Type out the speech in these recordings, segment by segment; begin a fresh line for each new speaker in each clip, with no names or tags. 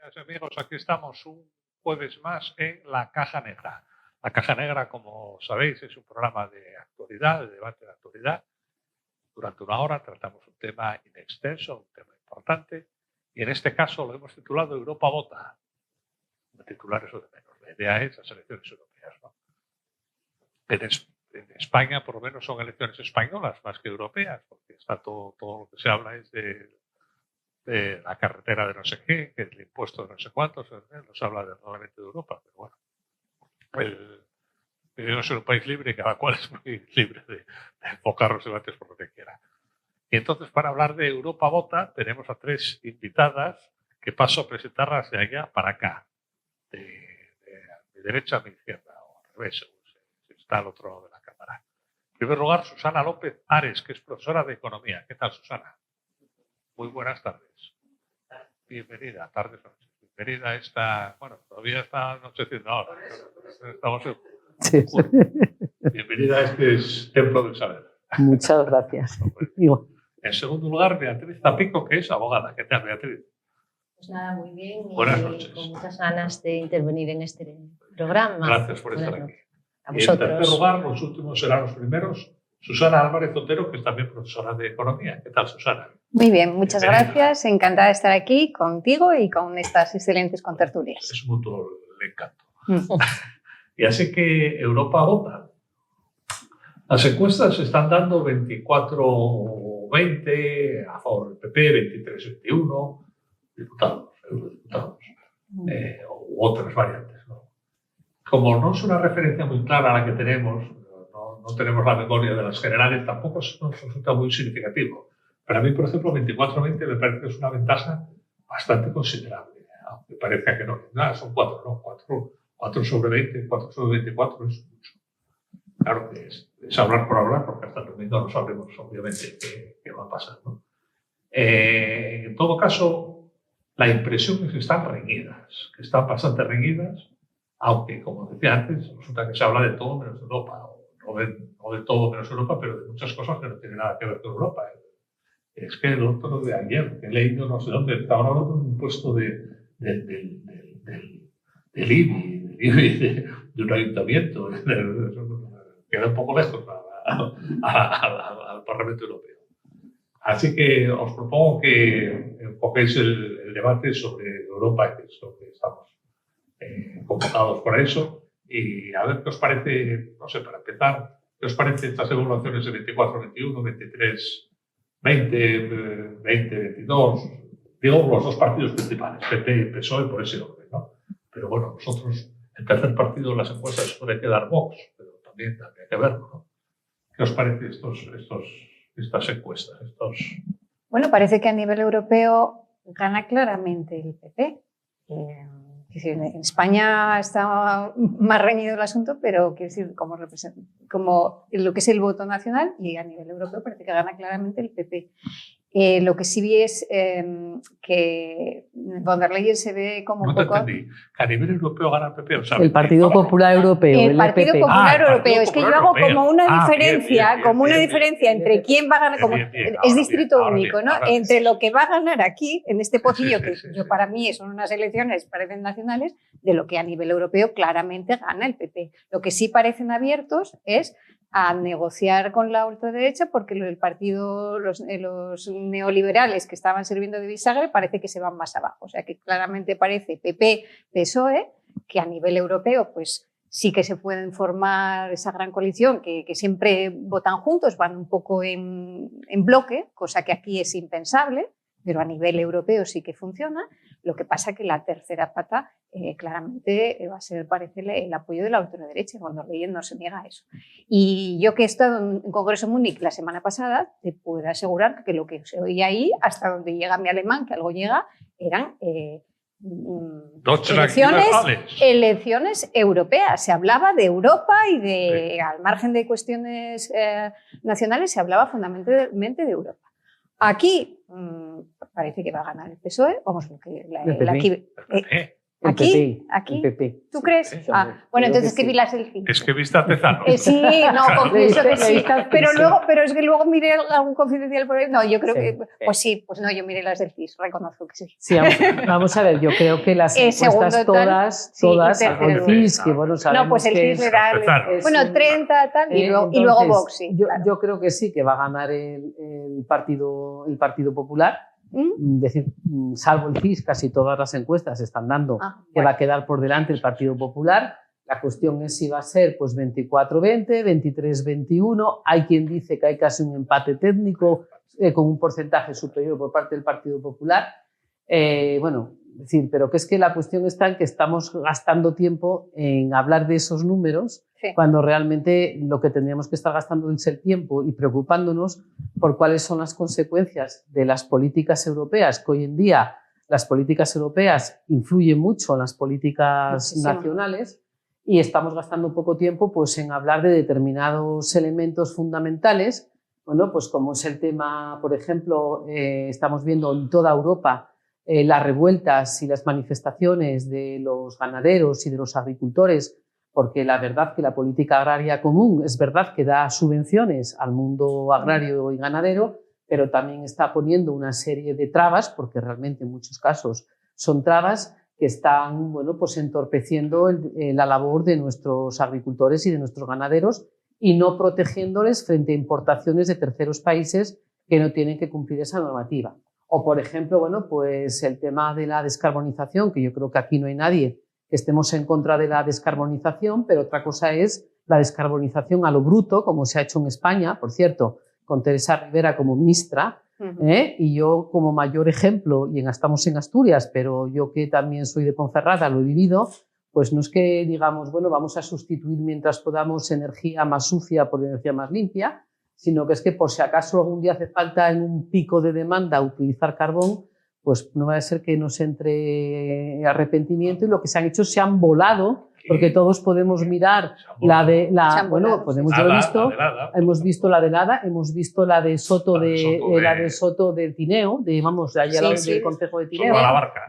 amigas y amigos, aquí estamos un jueves más en La Caja Negra. La Caja Negra, como sabéis, es un programa de actualidad, de debate de actualidad. Durante una hora tratamos un tema inextenso, un tema importante, y en este caso lo hemos titulado Europa vota. De titular eso de menos. La idea es las elecciones europeas, ¿no? En España, por lo menos, son elecciones españolas más que europeas, porque está todo lo que se habla es de la carretera de no sé qué, que el impuesto de no sé cuántos, no se habla del reglamento de Europa, pero bueno, vivimos en un país libre y cada cual es muy libre de enfocar los debates por lo que quiera. Y entonces, para hablar de Europa vota, tenemos a tres invitadas que paso a presentarlas de allá para acá, de mi derecha a mi izquierda, o al revés, si está al otro lado de la cámara. En primer lugar, Susana López Ares, que es profesora de Economía. ¿Qué tal, Susana? Muy buenas tardes. Bienvenida, tardes, noches. Bienvenida a esta... Bueno, todavía está anocheciendo ahora. Estamos en...
Sí.
Bienvenida a este templo del saber.
Muchas gracias.
En segundo lugar, Beatriz Zapico, que es abogada. ¿Qué tal, Beatriz?
Pues nada, muy bien.
Buenas noches.
Con muchas ganas de intervenir en este programa.
Gracias por estar aquí.
A
y en tercer lugar, los últimos serán los primeros, Susana Álvarez Otero, que es también profesora de Economía. ¿Qué tal, Susana?
Muy bien, muchas gracias. Encantada de estar aquí contigo y con estas excelentes contertulias.
Es mutuo el encanto. Y así que Europa vota. Las encuestas se están dando 24-20 a favor del PP, 23-21, diputados, eurodiputados, u otras variantes, ¿no? Como no es una referencia muy clara a la que tenemos, no tenemos la memoria de las generales, tampoco nos resulta muy significativo. Para mí, por ejemplo, 24-20 me parece que es una ventaja bastante considerable, aunque parezca que no. Nada, son 4, ¿no? 4 sobre 20, 4 sobre 24 es mucho. Claro que es hablar por hablar, porque hasta el domingo no sabremos, obviamente, qué va a pasar, ¿no? En todo caso, la impresión es que están reñidas, que están bastante reñidas, aunque, como decía antes, resulta que se habla de todo menos de Europa, no de todo menos Europa, pero de muchas cosas que no tienen nada que ver con Europa. Es que el otro de ayer, que he leído no sé dónde, estaban hablando de un impuesto del IBI, de un ayuntamiento, queda un poco lejos al Parlamento Europeo. Así que os propongo que enfoquéis el debate sobre Europa, que es lo que estamos convocados por eso, y a ver qué os parece, no sé, para empezar, qué os parecen estas evaluaciones de 24-21, 23-20, 20-22, digo los dos partidos principales, PP y PSOE, por ese orden, ¿no? Pero bueno, nosotros, el tercer partido en las encuestas puede quedar Vox, pero también habría que verlo, ¿no? ¿Qué os parece estas encuestas?
Bueno, parece que a nivel europeo gana claramente el PP. En España está más reñido el asunto, pero quiero decir, como lo que es el voto nacional, y a nivel europeo parece que gana claramente el PP. Lo que sí vi es que von der Leyen se ve como
no
un poco...
Entendí. ¿A nivel europeo gana el PP? O sea,
el Partido Popular Europeo.
El Partido Popular Europeo. Es que yo hago como una diferencia,
bien,
entre quién va a ganar, es distrito único, ¿no? Entre lo que va a ganar aquí, en este pocillo, que yo para mí son unas elecciones, parecen nacionales, de lo que a nivel europeo claramente gana el PP. Lo que sí parecen abiertos es a negociar con la ultraderecha, porque el partido, los neoliberales que estaban sirviendo de bisagra parece que se van más abajo. O sea que claramente parece PP, PSOE, que a nivel europeo pues sí que se pueden formar esa gran coalición, que siempre votan juntos, van un poco en bloque, cosa que aquí es impensable, pero a nivel europeo sí que funciona. Lo que pasa que la tercera pata claramente va a ser, parece, el apoyo de la ultraderecha. Cuando Leyen no se niega a eso. Y yo que he estado en Congreso en Múnich la semana pasada, te puedo asegurar que lo que se oía ahí, hasta donde llega mi alemán, que algo llega, eran elecciones europeas. Se hablaba de Europa y de, al margen de cuestiones nacionales, se hablaba fundamentalmente de Europa. Aquí parece que va a ganar el PSOE, vamos,
El
¿Aquí?
PP,
¿Aquí?
el PP.
¿Tú crees?
Sí,
Ah, bueno,
creo
entonces
que
que vi
sí.
la selfie.
Es que viste a Tezano.
Sí, no, confieso que sí. Pero
Sí.
luego, pero es que luego miré algún confidencial por ahí. No, yo creo
Sí,
que,
sí.
pues sí, pues no, yo miré las selfies, reconozco que sí.
Sí, vamos a ver, yo creo que las
Segundo
encuestas
tal,
todas,
sí, y
salvo
tercero
el
lugar.
CIS, que bueno, sabemos
No, pues el
que
CIS le da,
Tezano.
es
bueno,
un-
30 tal, y luego
entonces,
Vox, sí. Claro.
yo creo que sí, que va a ganar el Partido Popular.
¿Mm?
Es decir, salvo el CIS, casi todas las encuestas están dando
Ah,
que
bueno.
va a quedar por delante el Partido Popular. La cuestión es si va a ser pues 24-20, 23-21. Hay quien dice que hay casi un empate técnico con un porcentaje superior por parte del Partido Popular. Bueno, es decir, pero que es que la cuestión está en que estamos gastando tiempo en hablar de esos números
Sí.
cuando realmente lo que tendríamos que estar gastando es el tiempo y preocupándonos por cuáles son las consecuencias de las políticas europeas, que hoy en día las políticas europeas influyen mucho en las políticas
Muchísimo.
nacionales, y estamos gastando poco tiempo pues, en hablar de determinados elementos fundamentales, bueno, pues como es el tema, por ejemplo, estamos viendo en toda Europa las revueltas y las manifestaciones de los ganaderos y de los agricultores, porque la verdad que la política agraria común es verdad que da subvenciones al mundo agrario y ganadero, pero también está poniendo una serie de trabas, porque realmente en muchos casos son trabas que están, bueno, pues entorpeciendo la labor de nuestros agricultores y de nuestros ganaderos y no protegiéndoles frente a importaciones de terceros países que no tienen que cumplir esa normativa. O, por ejemplo, bueno, pues el tema de la descarbonización, que yo creo que aquí no hay nadie que estemos en contra de la descarbonización, pero otra cosa es la descarbonización a lo bruto, como se ha hecho en España, por cierto, con Teresa Rivera como ministra, y yo como mayor ejemplo, y estamos en Asturias, pero yo que también soy de Ponferrada, lo he vivido, pues no es que digamos, bueno, vamos a sustituir mientras podamos energía más sucia por energía más limpia, sino que es que por si acaso algún día hace falta en un pico de demanda utilizar carbón, pues no va a ser que nos entre arrepentimiento y lo que se han hecho se han volado, porque todos podemos mirar bueno, podemos, yo he visto, hemos visto la de Lada, hemos visto la de Soto de Soto de Tineo, vamos, de allá del Concejo de Tineo.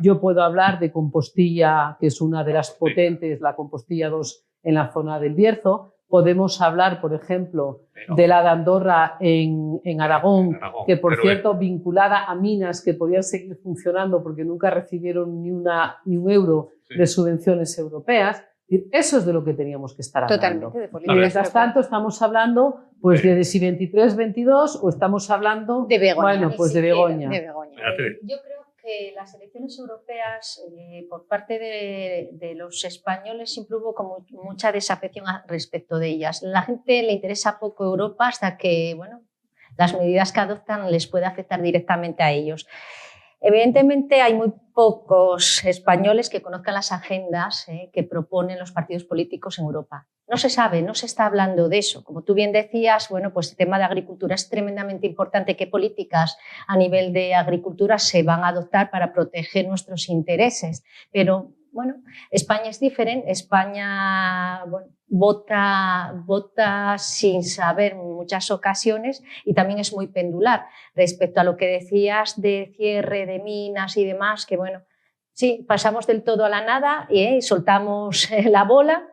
Yo puedo hablar de Compostilla, que es una de las potentes, la Compostilla 2 en la zona del Bierzo. Podemos hablar, por ejemplo, de la de Andorra en Aragón, que por cierto, vinculada a minas que podían seguir funcionando porque nunca recibieron ni un euro de subvenciones europeas. Eso es de lo que teníamos que estar hablando.
Totalmente, de política.
Y mientras tanto estamos hablando pues de si 23-22 o estamos hablando
de Begoña.
Bueno, pues de Begoña.
Yo creo que las elecciones europeas por parte de los españoles siempre hubo como mucha desafección respecto de ellas. La gente le interesa poco Europa hasta que, bueno, las medidas que adoptan les puede afectar directamente a ellos. Evidentemente hay muy pocos españoles que conozcan las agendas que proponen los partidos políticos en Europa. No se sabe, no se está hablando de eso. Como tú bien decías, bueno, pues el tema de agricultura es tremendamente importante. ¿Qué políticas a nivel de agricultura se van a adoptar para proteger nuestros intereses? Pero bueno, España es diferente. España vota sin saber en muchas ocasiones y también es muy pendular respecto a lo que decías de cierre de minas y demás, que bueno, sí, pasamos del todo a la nada y soltamos la bola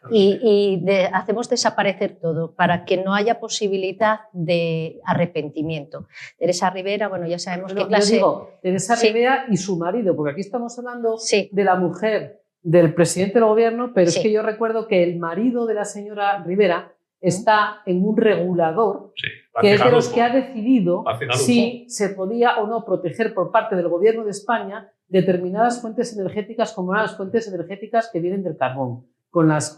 y hacemos desaparecer todo para que no haya posibilidad de arrepentimiento. Teresa Rivera, bueno, ya sabemos qué clase...
Yo digo, Teresa Rivera y su marido, porque aquí estamos hablando de la mujer del presidente del gobierno, pero es que yo recuerdo que el marido de la señora Rivera está en un regulador que es de los que ha decidido si se podía o no proteger por parte del gobierno de España determinadas fuentes energéticas como las fuentes energéticas que vienen del carbón, con las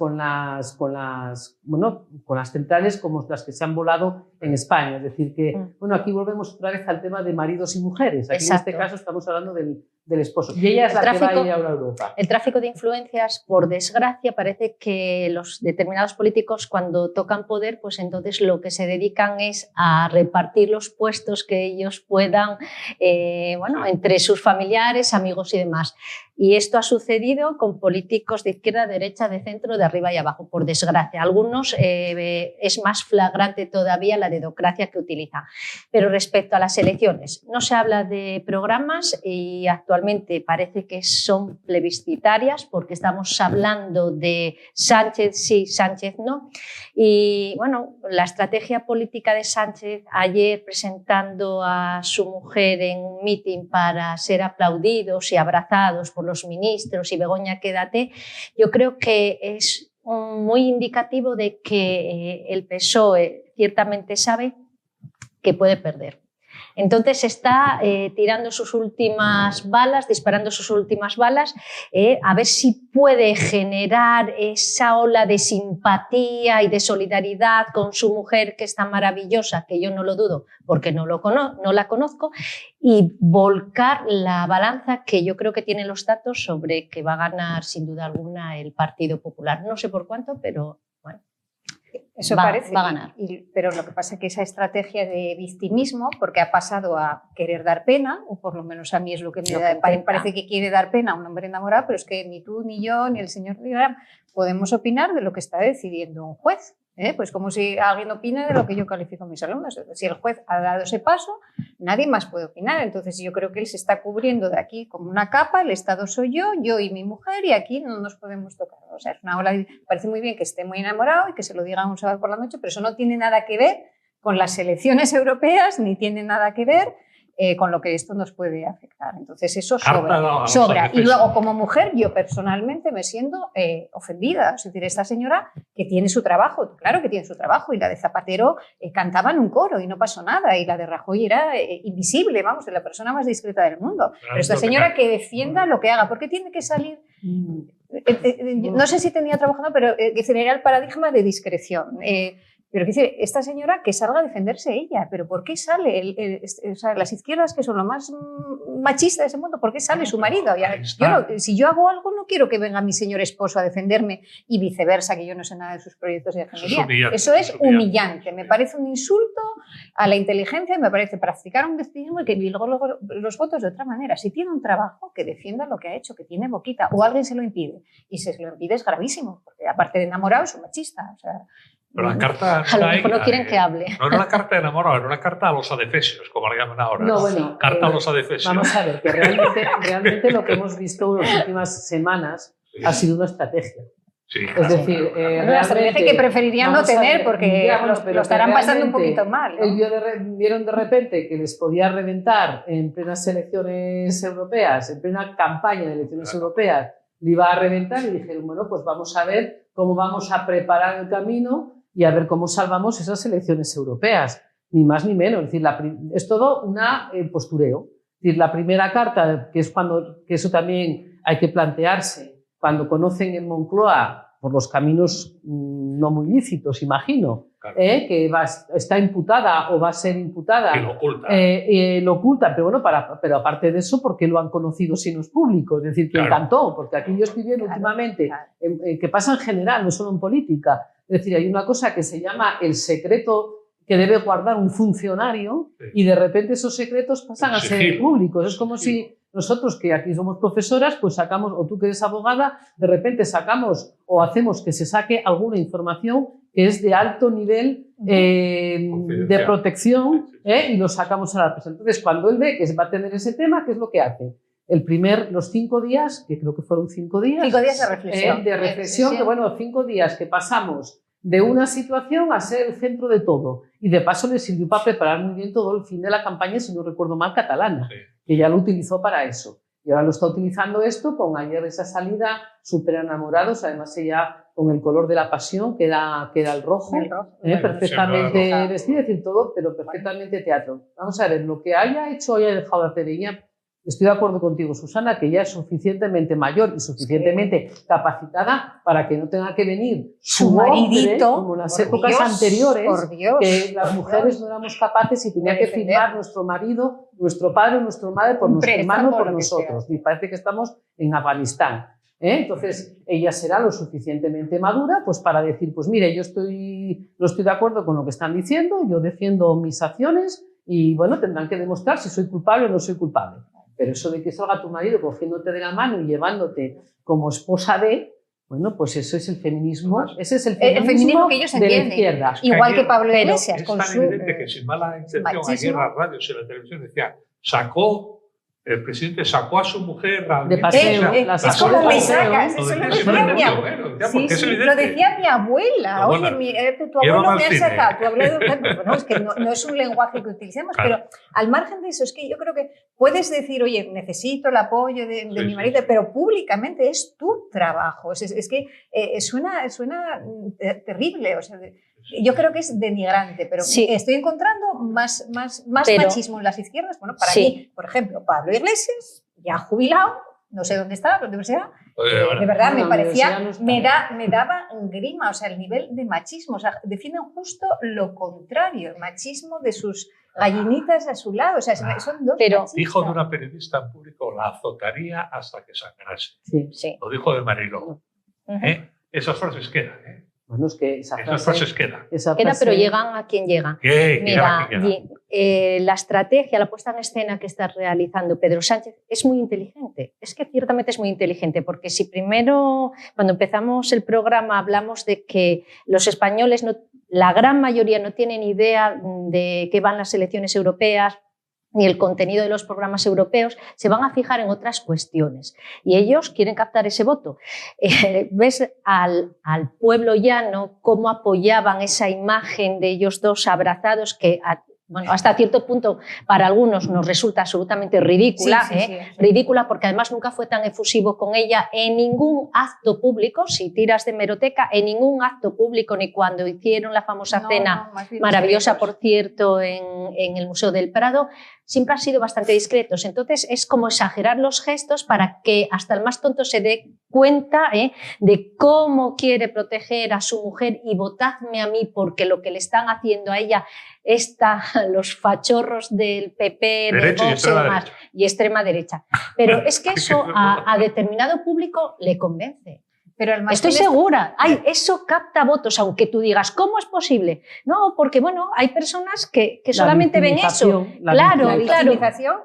centrales como las que se han volado en España. Es decir, que bueno, aquí volvemos otra vez al tema de maridos y mujeres. Aquí en este caso estamos hablando del esposo. Y ella es la que va a ir ahora a Europa.
El tráfico de influencias, por desgracia, parece que los determinados políticos cuando tocan poder, pues entonces lo que se dedican es a repartir los puestos que ellos puedan, entre sus familiares, amigos y demás. Y esto ha sucedido con políticos de izquierda, derecha, de centro, de arriba y abajo, por desgracia. Algunos es más flagrante todavía la dedocracia que utilizan. Pero respecto a las elecciones, no se habla de programas y actualmente actualmente parece que son plebiscitarias porque estamos hablando de Sánchez sí, Sánchez no. Y bueno, la estrategia política de Sánchez ayer presentando a su mujer en un mitin para ser aplaudidos y abrazados por los ministros y Begoña quédate, yo creo que es muy indicativo de que el PSOE ciertamente sabe que puede perder. Entonces está tirando sus últimas balas, disparando sus últimas balas, a ver si puede generar esa ola de simpatía y de solidaridad con su mujer, que es tan maravillosa, que yo no lo dudo porque no la conozco, y volcar la balanza que yo creo que tienen los datos sobre que va a ganar sin duda alguna el Partido Popular. No sé por cuánto, pero bueno.
Eso parece, va a ganar. Pero lo que pasa es que esa estrategia de victimismo, porque ha pasado a querer dar pena, o por lo menos a mí es lo que me parece que quiere dar pena a un hombre enamorado, pero es que ni tú, ni yo, ni el señor Rigram podemos opinar de lo que está decidiendo un juez. Pues como si alguien opina de lo que yo califico a mis alumnos. Si el juez ha dado ese paso, nadie más puede opinar. Entonces yo creo que él se está cubriendo de aquí como una capa, el Estado soy yo y mi mujer, y aquí no nos podemos tocar. O sea, es una ola. Parece muy bien que esté muy enamorado y que se lo diga un sábado por la noche, pero eso no tiene nada que ver con las elecciones europeas, ni tiene nada que ver con lo que esto nos puede afectar. Entonces eso sobra. Y luego, como mujer, yo personalmente me siento ofendida. Es decir, esta señora que tiene su trabajo, claro que tiene su trabajo, y la de Zapatero cantaba en un coro y no pasó nada, y la de Rajoy era invisible, vamos, es la persona más discreta del mundo. Pero esta señora que defienda lo que haga, ¿por qué tiene que salir? No sé si tenía trabajo o no, pero que era el paradigma de discreción. Pero esta señora que salga a defenderse ella, pero ¿por qué sale? O sea, las izquierdas, que son lo más machista de ese mundo, ¿por qué sale su marido? Si yo hago algo, no quiero que venga mi señor esposo a defenderme, y viceversa, que yo no sé nada de sus proyectos de ingeniería. Eso es humillante. Me parece un insulto a la inteligencia, y me parece practicar un victimismo, y que luego los votos de otra manera. Si tiene un trabajo, que defienda lo que ha hecho, que tiene boquita, o alguien se lo impide. Y si se lo impide es gravísimo, porque aparte de enamorado es un machista. O sea,
pero la carta
a lo mejor no quieren que hable.
No era una carta de enamorado, era una carta a los adefesios, como la llaman ahora.
No, bueno,
carta a los adefesios.
Vamos a ver, que realmente lo que hemos visto en las últimas semanas ha sido una estrategia.
Sí,
es decir,
una estrategia que preferirían no tener, porque lo estarán pasando un poquito mal, ¿no?
Vieron de repente que les podía reventar en plenas elecciones europeas, en plena campaña de elecciones europeas, le iba a reventar, y dijeron, bueno, pues vamos a ver cómo vamos a preparar el camino y a ver cómo salvamos esas elecciones europeas, ni más ni menos. Es decir, es todo un postureo. Es decir, la primera carta, que eso también hay que plantearse, cuando conocen en Moncloa, por los caminos no muy lícitos, imagino, claro, que está imputada o va a ser imputada.
Y lo oculta.
Lo ocultan, pero bueno, pero aparte de eso, ¿por qué lo han conocido si no es público? Es decir, que encantó, porque aquí yo estoy viendo últimamente, que pasa en general, no solo en política. Es decir, hay una cosa que se llama el secreto que debe guardar un funcionario, y de repente esos secretos pasan a ser públicos. Es como si nosotros, que aquí somos profesoras, pues sacamos, o tú que eres abogada, de repente sacamos o hacemos que se saque alguna información que es de alto nivel de protección, y lo sacamos a la prensa. Entonces, cuando él ve que va a tener ese tema, ¿qué es lo que hace? Los 5 días, que creo que fueron 5 días.
5 días de reflexión.
De reflexión, que bueno, 5 días que pasamos de una situación a ser el centro de todo. Y de paso le sirvió para preparar muy bien todo el fin de la campaña, si no recuerdo mal, catalana, que ya lo utilizó para eso. Y ahora lo está utilizando esto con ayer esa salida, súper enamorados, además ella con el color de la pasión, que era el rojo, perfectamente vestido, es decir, todo, pero perfectamente teatro. Vamos a ver, lo que haya hecho o haya dejado de hacer ella, estoy de acuerdo contigo, Susana, que ya es suficientemente mayor y suficientemente capacitada para que no tenga que venir
su maridito,
como en las épocas anteriores, que las mujeres no éramos capaces y tenía que firmar nuestro marido, nuestro padre, nuestra madre, por nuestro hermano, por nosotros. Y parece que estamos en Afganistán. Entonces, ella será lo suficientemente madura pues para decir, pues mire, no estoy de acuerdo con lo que están diciendo, yo defiendo mis acciones y bueno, tendrán que demostrar si soy culpable o no soy culpable. Pero eso de que salga tu marido cogiéndote de la mano y llevándote como esposa de, bueno, pues eso es el feminismo. Ese es el feminismo
que ellos
de la
entienden.
izquierda.
Igual que Pablo Iglesias.
Es tan evidente que sin mala intención ayer las radios y la televisión decía, sacó el presidente sacó a su mujer
de paseo,
eso lo me sacas, eso lo decía mi abuela.
Sí,
lo decía mi abuela.
No,
Oye,
bueno,
tu abuelo me ha sacado. Tu abuelo, bueno, es que no es un lenguaje que utilicemos,
claro.
Pero al margen de eso, es que yo creo que puedes decir, oye, necesito el apoyo de mi marido, pero públicamente es tu trabajo. Es que suena terrible, o sea, yo creo que es denigrante, pero estoy encontrando más machismo en las izquierdas. Bueno, para mí, por ejemplo, Pablo Iglesias, ya jubilado, no sé dónde está, la universidad, de verdad me parecía, me daba grima, o sea, el nivel de machismo, o sea, defienden justo lo contrario, el machismo de sus gallinitas a su lado, o sea, son dos machistas.
Dijo de una periodista en público, la azotaría hasta que sangrase.
Sí.
Lo dijo de Mariló. Esas frases quedan,
Bueno, es que
esas frases quedan.
Queda, pero llegan a quien llegan. Mira, la estrategia, la puesta en escena que está realizando Pedro Sánchez es muy inteligente. Es que ciertamente es muy inteligente, porque si primero, cuando empezamos el programa, hablamos de que los españoles, la gran mayoría, no tienen idea de qué van las elecciones europeas, ni el contenido de los programas europeos, se van a fijar en otras cuestiones. Y ellos quieren captar ese voto. Ves al pueblo llano cómo apoyaban esa imagen de ellos dos abrazados que hasta cierto punto para algunos nos resulta absolutamente ridícula, ridícula porque además nunca fue tan efusivo con ella en ningún acto público, si tiras de hemeroteca, en ningún acto público, ni cuando hicieron la famosa cena maravillosa, por cierto, en el Museo del Prado, siempre han sido bastante discretos. Entonces es como exagerar los gestos para que hasta el más tonto se dé cuenta de cómo quiere proteger a su mujer, y votadme a mí porque lo que le están haciendo a ella los fachorros del PP, de Vox y demás, y extrema derecha. Pero es que eso a determinado público le convence.
Pero
estoy segura, eso capta votos, aunque tú digas, ¿cómo es posible? No, porque bueno, hay personas que solamente ven eso. Claro.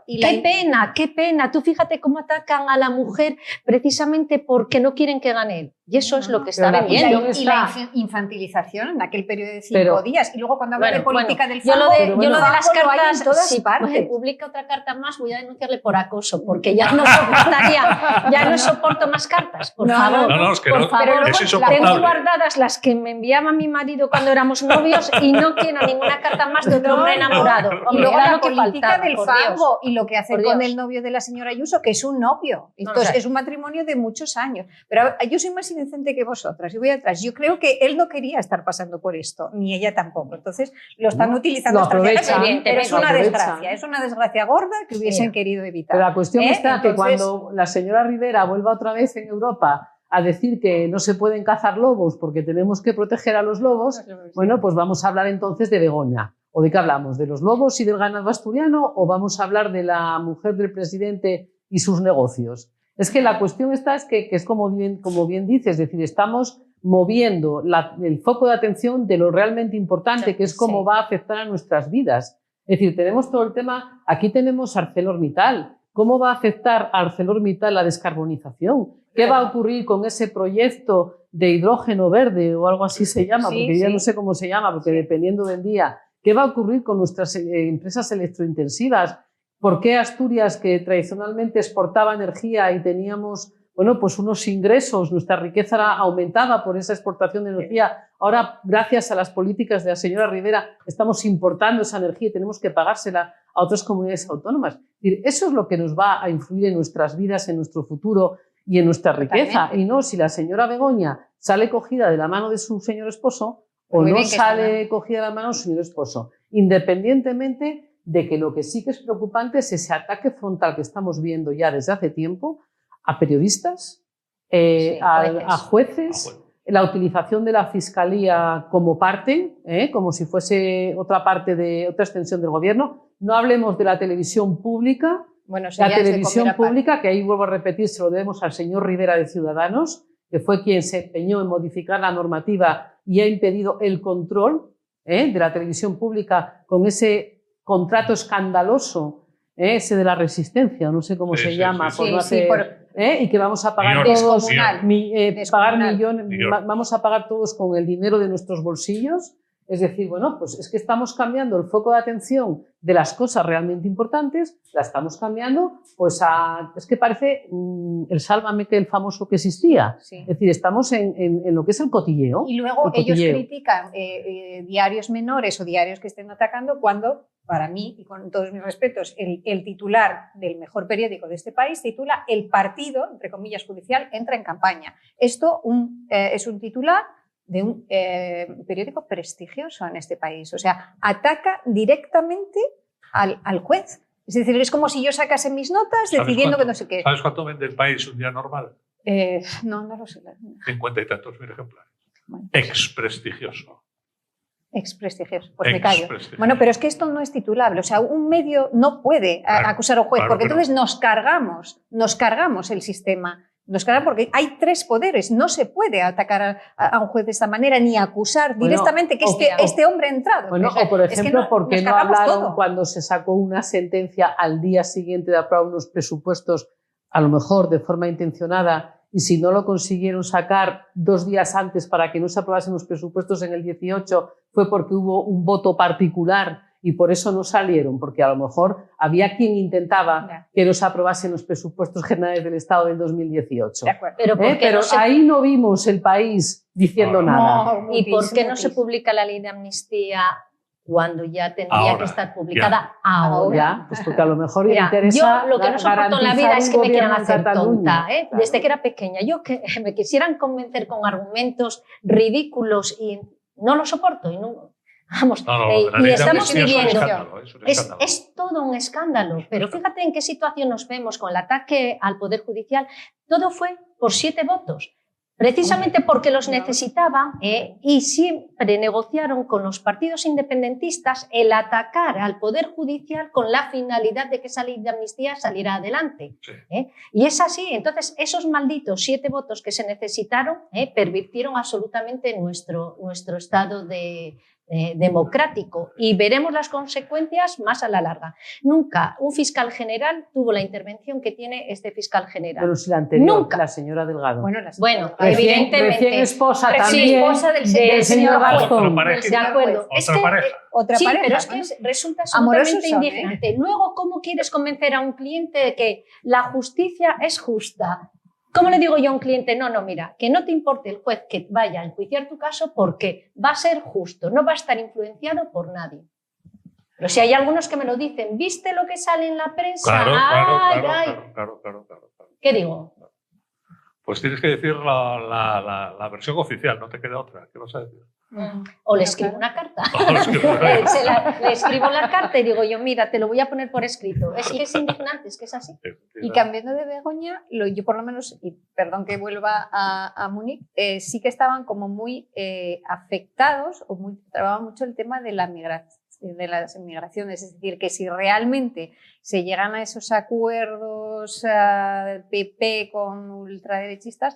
Y
qué pena. Tú fíjate cómo atacan a la mujer precisamente porque no quieren que gane. Y eso es lo que está vendiendo.
Y la infantilización en aquel periodo de 5 días. Y luego cuando habla de política del
fango,
yo lo de las cartas, en todas partes.
Si publica otra carta más, voy a denunciarle por acoso, porque ya no soporto más cartas, por favor.
Por favor,
tengo guardadas las que me enviaba mi marido cuando éramos novios y no quiero ninguna carta más de otro hombre enamorado.
Y luego la política del fango y lo que hace con el novio de la señora Ayuso, que es un novio. Entonces, es un matrimonio de muchos años. Pero yo soy más inocente que vosotras y voy atrás. Yo creo que él no quería estar pasando por esto, ni ella tampoco. Entonces, lo están utilizando. Pero es una desgracia. Es una desgracia gorda que hubiesen querido evitar.
Pero la cuestión está que cuando la señora Rivera vuelva otra vez en Europa a decir que no se pueden cazar lobos porque tenemos que proteger a los lobos, bueno, pues vamos a hablar entonces de Begoña. ¿O de qué hablamos? ¿De los lobos y del ganado asturiano? ¿O vamos a hablar de la mujer del presidente y sus negocios? Es que la cuestión está es que es como bien dices, es decir, estamos moviendo el foco de atención de lo realmente importante, que es cómo va a afectar a nuestras vidas. Es decir, tenemos todo el tema, aquí tenemos ArcelorMittal. ¿Cómo va a afectar a ArcelorMittal la descarbonización? ¿Qué va a ocurrir con ese proyecto de hidrógeno verde o algo así se llama? Porque ya no sé cómo se llama, porque dependiendo del día. ¿Qué va a ocurrir con nuestras empresas electrointensivas? ¿Por qué Asturias, que tradicionalmente exportaba energía y teníamos pues unos ingresos, nuestra riqueza era aumentada por esa exportación de energía, ahora gracias a las políticas de la señora Rivera estamos importando esa energía y tenemos que pagársela a otras comunidades autónomas? Eso es lo que nos va a influir en nuestras vidas, en nuestro futuro y en nuestra riqueza. Y no si la señora Begoña sale cogida de la mano de su señor esposo o no sale cogida de la mano de su señor esposo, independientemente de que lo que sí que es preocupante es ese ataque frontal que estamos viendo ya desde hace tiempo a periodistas, a jueces, la utilización de la fiscalía como parte, como si fuese otra parte de otra extensión del gobierno. No hablemos de la televisión pública. La televisión pública, que ahí vuelvo a repetir, se lo debemos al señor Rivera de Ciudadanos, que fue quien se empeñó en modificar la normativa y ha impedido el control de la televisión pública con ese contrato escandaloso, ese de la Resistencia, no sé cómo se llama, y que vamos a pagar todos, millones, vamos a pagar todos con el dinero de nuestros bolsillos, Es decir, bueno, pues es que estamos cambiando el foco de atención de las cosas realmente importantes, la estamos cambiando pues a... Es que parece el Sálvame, que el famoso que existía.
Sí.
Es decir, estamos en lo que es el cotilleo.
Y luego
el
ellos
cotilleo.
critican diarios menores o diarios que estén atacando cuando, para mí, y con todos mis respetos, el titular del mejor periódico de este país titula "El partido", entre comillas, judicial, entra en campaña. Esto es un titular de un periódico prestigioso en este país. O sea, ataca directamente al juez. Es decir, es como si yo sacase mis notas decidiendo que no sé qué.
¿Sabes cuánto vende el país un día normal?
No lo sé.
50 y tantos mil ejemplares.
Bueno,
Ex-prestigioso.
Ex-prestigioso. Pues me callo.
Ex-prestigioso.
Bueno, pero es que esto no es titulable. O sea, un medio no puede acusar a un juez,
claro
porque
que no.
entonces nos cargamos el sistema. Nos cargan porque hay tres poderes. No se puede atacar a un juez de esta manera ni acusar directamente que este hombre ha entrado.
Bueno, o por ejemplo, ¿por qué no hablaron cuando se sacó una sentencia al día siguiente de aprobar unos presupuestos, a lo mejor de forma intencionada, y si no lo consiguieron sacar 2 días antes para que no se aprobasen los presupuestos en el 18, fue porque hubo un voto particular y por eso no salieron? Porque a lo mejor había quien intentaba que no se aprobasen los presupuestos generales del Estado del 2018.
De acuerdo.
Pero ahí no vimos el país diciendo nada.
¿Y por qué no se publica la ley de amnistía cuando ya tendría que estar publicada ahora?
Pues porque a lo mejor le interesa.
Yo lo que no soporto en la vida es que me quieran hacer tonta.
Claro.
Desde que era pequeña, yo que me quisieran convencer con argumentos ridículos y no lo soporto. Y no, vamos, y estamos viviendo. Es todo un escándalo. Pero fíjate en qué situación nos vemos con el ataque al Poder Judicial. Todo fue por 7 votos. Precisamente porque los necesitaban y siempre negociaron con los partidos independentistas el atacar al Poder Judicial con la finalidad de que esa ley de amnistía saliera adelante.
Sí.
Y es así. Entonces, esos malditos 7 votos que se necesitaron pervirtieron absolutamente nuestro estado democrático, y veremos las consecuencias más a la larga. Nunca un fiscal general tuvo la intervención que tiene este fiscal general.
Pero si la anterior,
nunca.
la señora Delgado.
Bueno, evidentemente.
Recién esposa también
esposa del señor
Garzón.
De acuerdo.
Otra
sí,
pareja,
pero es que resulta absolutamente indignante. Luego, ¿cómo quieres convencer a un cliente de que la justicia es justa? ¿Cómo le digo yo a un cliente? No, mira, que no te importe el juez que vaya a enjuiciar tu caso porque va a ser justo, no va a estar influenciado por nadie. Pero si hay algunos que me lo dicen, ¿viste lo que sale en la prensa?
Claro.
¿Qué digo?
Pues tienes que decir la versión oficial, no te queda otra. ¿Qué vas a decir?
O le escribo una carta. Le escribo la carta y digo yo, mira, te lo voy a poner por escrito. Es que es indignante, es que es así.
Y cambiando de Begoña, yo por lo menos, y perdón que vuelva a Múnich, sí que estaban como muy afectados o trabajaban mucho el tema de las migraciones. Es decir, que si realmente se llegan a esos acuerdos PP con ultraderechistas,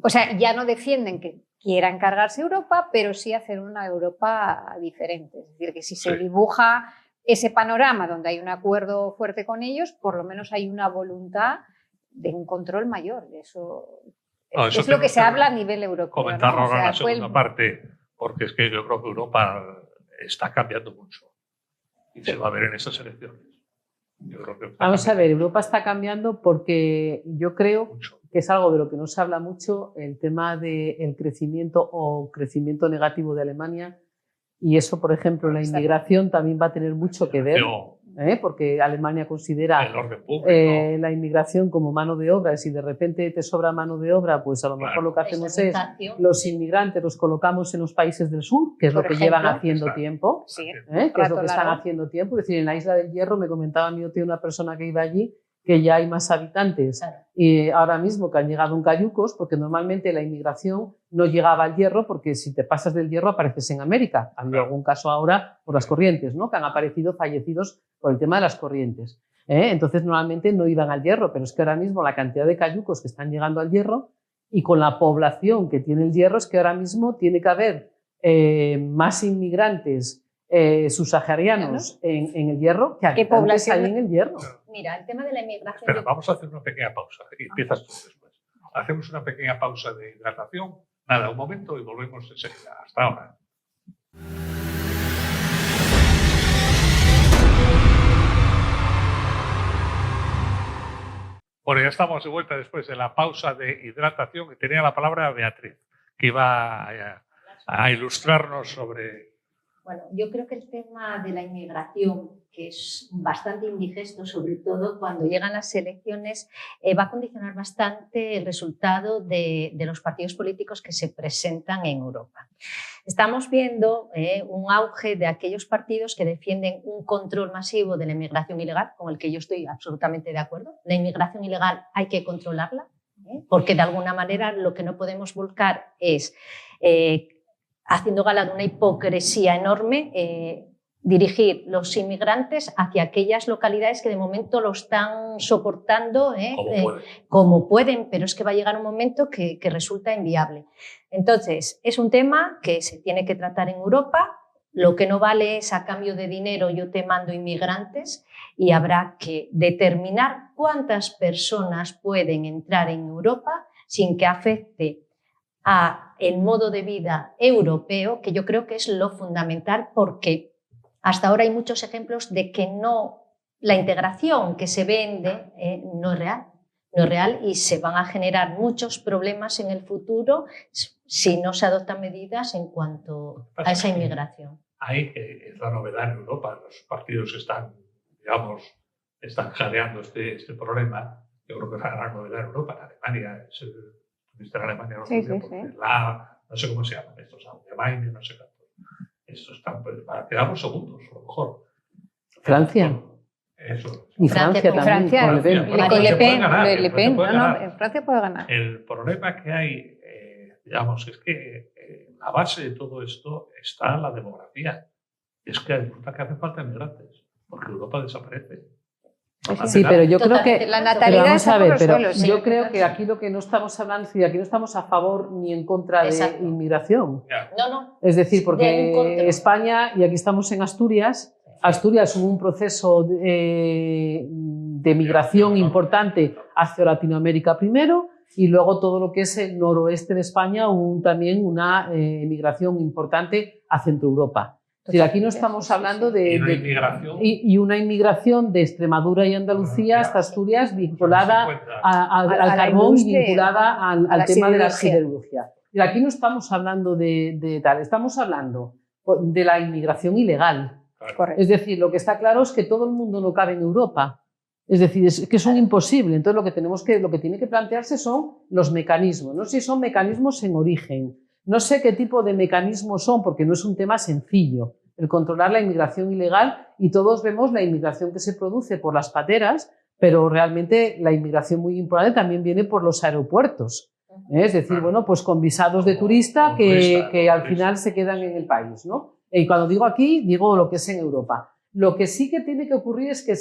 o sea, ya no defienden que quieran cargarse Europa, pero sí hacer una Europa diferente. Es decir, que si se dibuja ese panorama donde hay un acuerdo fuerte con ellos, por lo menos hay una voluntad de un control mayor. Eso es lo que se habla a nivel europeo.
Comentar ahora la segunda parte, porque es que yo creo que Europa está cambiando mucho y se va a ver en estas elecciones.
Vamos a ver, Europa está cambiando porque yo creo que es algo de lo que no se habla mucho, el tema del crecimiento o crecimiento negativo de Alemania, y eso, por ejemplo, la inmigración también va a tener mucho que ver, porque Alemania considera la inmigración como mano de obra, y si de repente te sobra mano de obra, pues a lo mejor lo que hacemos es los inmigrantes los colocamos en los países del sur, que es lo que llevan haciendo tiempo, que es lo que están haciendo tiempo. Es decir, en la Isla del Hierro me comentaba mi tío, una persona que iba allí, que ya hay más habitantes y ahora mismo que han llegado en cayucos, porque normalmente la inmigración no llegaba al Hierro, porque si te pasas del Hierro apareces en América. Ha habido algún caso ahora por las corrientes, ¿no? Que han aparecido fallecidos por el tema de las corrientes. Entonces normalmente no iban al Hierro, pero es que ahora mismo la cantidad de cayucos que están llegando al Hierro y con la población que tiene el Hierro es que ahora mismo tiene que haber más inmigrantes subsaharianos en el Hierro que habitantes hay en el Hierro.
Mira, el tema de la inmigración...
Espera, vamos a hacer una pequeña pausa y empiezas tú después. Hacemos una pequeña pausa de hidratación. Nada, un momento y volvemos enseguida. Hasta ahora. Bueno, ya estamos de vuelta después de la pausa de hidratación y tenía la palabra Beatriz, que iba a ilustrarnos sobre...
Bueno, yo creo que el tema de la inmigración, que es bastante indigesto, sobre todo cuando llegan las elecciones, va a condicionar bastante el resultado de los partidos políticos que se presentan en Europa. Estamos viendo un auge de aquellos partidos que defienden un control masivo de la inmigración ilegal, con el que yo estoy absolutamente de acuerdo. La inmigración ilegal hay que controlarla, porque de alguna manera lo que no podemos volcar es... haciendo gala de una hipocresía enorme, dirigir los inmigrantes hacia aquellas localidades que de momento lo están soportando como pueden, pero es que va a llegar un momento que resulta inviable. Entonces, es un tema que se tiene que tratar en Europa. Lo que no vale es a cambio de dinero yo te mando inmigrantes, y habrá que determinar cuántas personas pueden entrar en Europa sin que afecte a el modo de vida europeo, que yo creo que es lo fundamental, porque hasta ahora hay muchos ejemplos de que la integración que se vende no es real y se van a generar muchos problemas en el futuro si no se adoptan medidas en cuanto a esa inmigración.
Ahí es la novedad en Europa, los partidos están jadeando este problema. Yo creo que es la gran novedad en Europa. En Alemania es en Alemania no sé cómo se llaman estos, Allgemeine, no sé cuántos. Estos están, quedamos segundos, a lo mejor.
Francia.
Eso.
Y Francia también.
Con Le Pen. En Francia puede ganar.
El problema que hay, digamos, es que la base de todo esto está en la demografía. Es que resulta que hace falta inmigrantes, porque Europa desaparece.
Sí, pero yo creo que
la natalidad
vamos a ver, pero
sí.
yo creo que aquí lo que no estamos hablando, aquí no estamos a favor ni en contra de inmigración.
No.
Es decir, porque España, y aquí estamos en Asturias hubo un proceso de migración importante hacia Latinoamérica primero, y luego todo lo que es el noroeste de España hubo también una migración importante a Centro Europa. Es decir, aquí no estamos hablando de una inmigración de Extremadura y Andalucía hasta Asturias vinculada al carbón, vinculada al tema de la siderurgia. Y aquí no estamos hablando de tal, estamos hablando de la inmigración ilegal.
Correcto.
Es decir, lo que está claro es que todo el mundo no cabe en Europa. Es decir, es que es un imposible. Entonces lo que tiene que plantearse son los mecanismos. No sé si son mecanismos en origen. No sé qué tipo de mecanismos son, porque no es un tema sencillo el controlar la inmigración ilegal, y todos vemos la inmigración que se produce por las pateras, pero realmente la inmigración muy importante también viene por los aeropuertos. Es decir, bueno, pues con visados de turista que al final se quedan en el país, ¿no? Y cuando digo aquí, digo lo que es en Europa. Lo que sí que tiene que ocurrir es que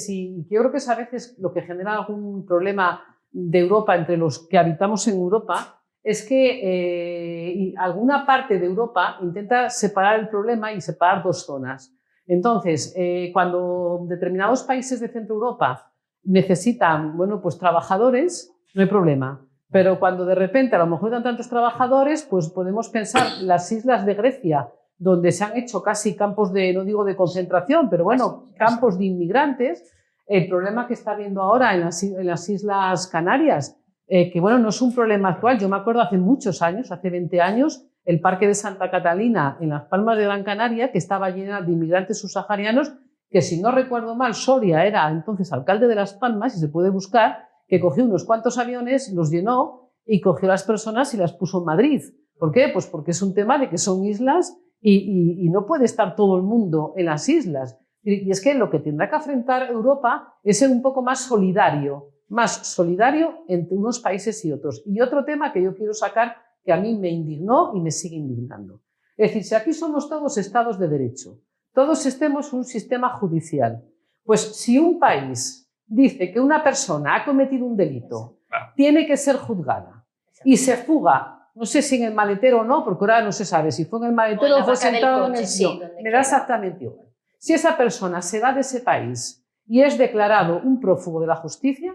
yo creo que es a veces lo que genera algún problema de Europa entre los que habitamos en Europa, es que alguna parte de Europa intenta separar el problema y separar dos zonas. Entonces, cuando determinados países de Centro Europa necesitan, bueno, pues trabajadores, no hay problema. Pero cuando de repente a lo mejor dan tantos trabajadores, pues podemos pensar las islas de Grecia, donde se han hecho casi campos no digo de concentración, pero bueno, campos de inmigrantes. El problema que está habiendo ahora en las Islas Canarias, que bueno, no es un problema actual. Yo me acuerdo hace muchos años, hace 20 años, el Parque de Santa Catalina en Las Palmas de Gran Canaria, que estaba llena de inmigrantes subsaharianos, que si no recuerdo mal, Soria era entonces alcalde de Las Palmas, y se puede buscar, que cogió unos cuantos aviones, los llenó y cogió a las personas y las puso en Madrid. ¿Por qué? Pues porque es un tema de que son islas y no puede estar todo el mundo en las islas. Y es que lo que tendrá que afrontar Europa es ser un poco más solidario entre unos países y otros. Y otro tema que yo quiero sacar, que a mí me indignó y me sigue indignando. Es decir, si aquí somos todos estados de derecho, todos estemos en un sistema judicial, pues si un país dice que una persona ha cometido un delito, tiene que ser juzgada y se fuga, no sé si en el maletero o no, porque ahora no se sabe si fue en el maletero o fue sentado en el sillón, me da exactamente igual. Si esa persona se va de ese país y es declarado un prófugo de la justicia,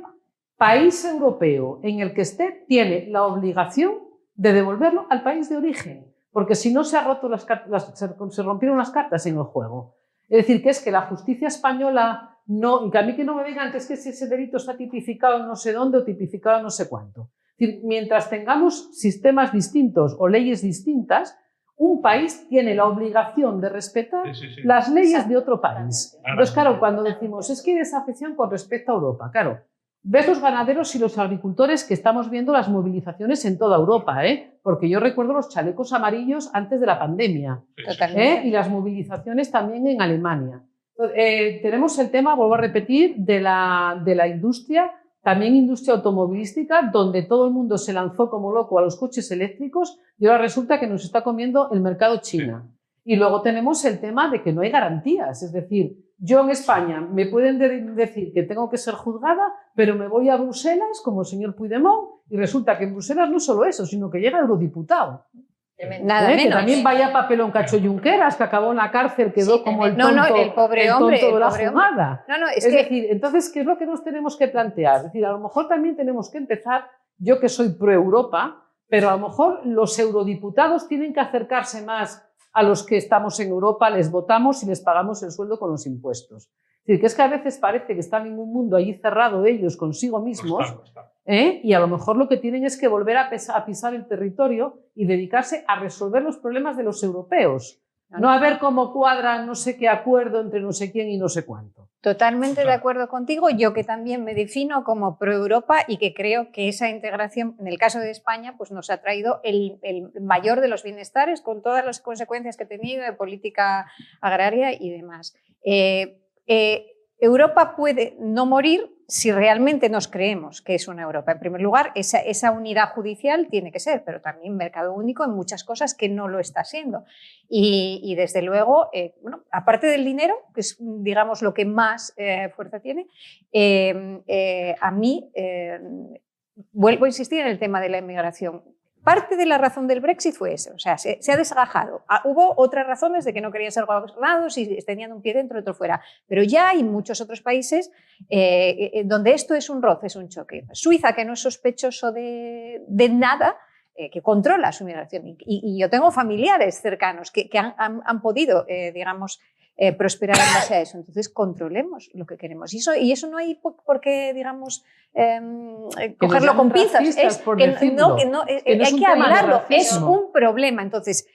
país europeo en el que esté tiene la obligación de devolverlo al país de origen, porque si no se ha roto se rompieron las cartas en el juego. Es decir, que es que la justicia española no, y que a mí que no me vengan que es que ese delito está tipificado en no sé dónde o tipificado en no sé cuánto. Es decir, mientras tengamos sistemas distintos o leyes distintas, un país tiene la obligación de respetar las leyes de otro país. Entonces, claro, cuando decimos es que hay desafección con respecto a Europa, claro, ves los ganaderos y los agricultores que estamos viendo las movilizaciones en toda Europa, porque yo recuerdo los chalecos amarillos antes de la pandemia, y las movilizaciones también en Alemania. Tenemos el tema, vuelvo a repetir, de la industria, también industria automovilística, donde todo el mundo se lanzó como loco a los coches eléctricos y ahora resulta que nos está comiendo el mercado China. Sí. Y luego tenemos el tema de que no hay garantías, es decir, yo en España me pueden decir que tengo que ser juzgada, pero me voy a Bruselas como el señor Puigdemont y resulta que en Bruselas no solo eso, sino que llega eurodiputado.
Nada menos.
Que también vaya papelón Cacho Junqueras, que acabó en la cárcel, quedó como el tonto,
el pobre hombre,
de la jugada.
Es
decir, entonces, ¿qué es lo que nos tenemos que plantear? Es decir, a lo mejor también tenemos que empezar, yo que soy pro-Europa, pero a lo mejor los eurodiputados tienen que acercarse más a los que estamos en Europa, les votamos y les pagamos el sueldo con los impuestos. Es decir, que es que a veces parece que están en un mundo allí cerrado ellos consigo mismos, y a lo mejor lo que tienen es que volver a pisar el territorio y dedicarse a resolver los problemas de los europeos, no a ver cómo cuadra no sé qué acuerdo entre no sé quién y no sé cuánto.
Totalmente de acuerdo contigo, yo que también me defino como pro-Europa y que creo que esa integración, en el caso de España, pues nos ha traído el mayor de los bienestares con todas las consecuencias que ha tenido de política agraria y demás. Europa puede no morir si realmente nos creemos que es una Europa. En primer lugar, esa unidad judicial tiene que ser, pero también mercado único en muchas cosas que no lo está siendo. Y desde luego, bueno, aparte del dinero, que es, digamos, lo que más fuerza tiene, a mí, vuelvo a insistir en el tema de la inmigración. Parte de la razón del Brexit fue eso, o sea, se ha desgajado. Hubo otras razones de que no querían ser gobernados y tenían un pie dentro y otro fuera, pero ya hay muchos otros países donde esto es un roce, es un choque. Suiza, que no es sospechoso de nada, que controla su migración. Y yo tengo familiares cercanos que han podido, digamos, prosperar en base a eso. Entonces, controlemos lo que queremos. Y eso no hay por qué, digamos, cogerlo con pinzas. Es que hay que hablarlo. Es un problema. Entonces,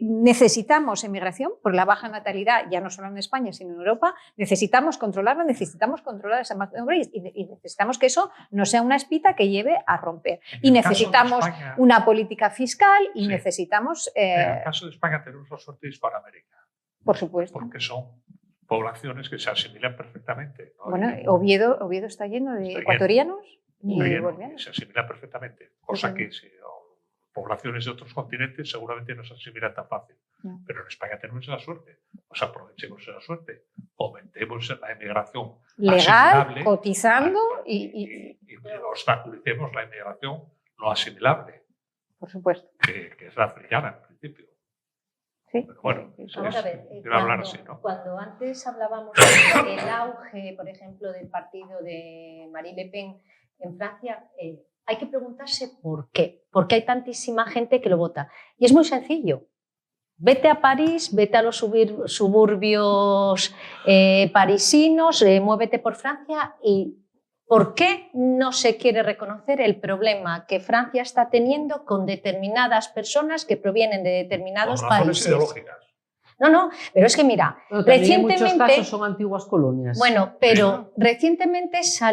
necesitamos emigración por la baja natalidad, ya no solo en España, sino en Europa. Necesitamos controlarla, necesitamos controlar esa mano de obra y necesitamos que eso no sea una espita que lleve a romper. Y necesitamos España, una política fiscal y necesitamos...
en el caso de España tenemos la suerte de Hispanoamérica.
Por supuesto.
Porque son poblaciones que se asimilan perfectamente, ¿no?
Bueno, Oviedo está lleno de ecuatorianos y bolivianos.
Se asimilan perfectamente, cosa que poblaciones de otros continentes seguramente no se asimilan tan fácil. No. Pero en España tenemos esa suerte. Pues aprovechemos esa suerte. Aumentemos la emigración
legal, cotizando
y obstaculicemos la emigración no asimilable.
Por supuesto.
Que es la africana, en principio.
Sí.
Pero bueno,
vamos a ver, cuando antes hablábamos del auge, por ejemplo, del partido de Marine Le Pen en Francia, hay que preguntarse por qué. Porque hay tantísima gente que lo vota. Y es muy sencillo. Vete a París, vete a los suburbios parisinos, muévete por Francia y ¿por qué no se quiere reconocer el problema que Francia está teniendo con determinadas personas que provienen de determinados países?
Ideológicas.
No, pero es que mira, recientemente...
En muchos casos son antiguas colonias.
Bueno, pero recientemente se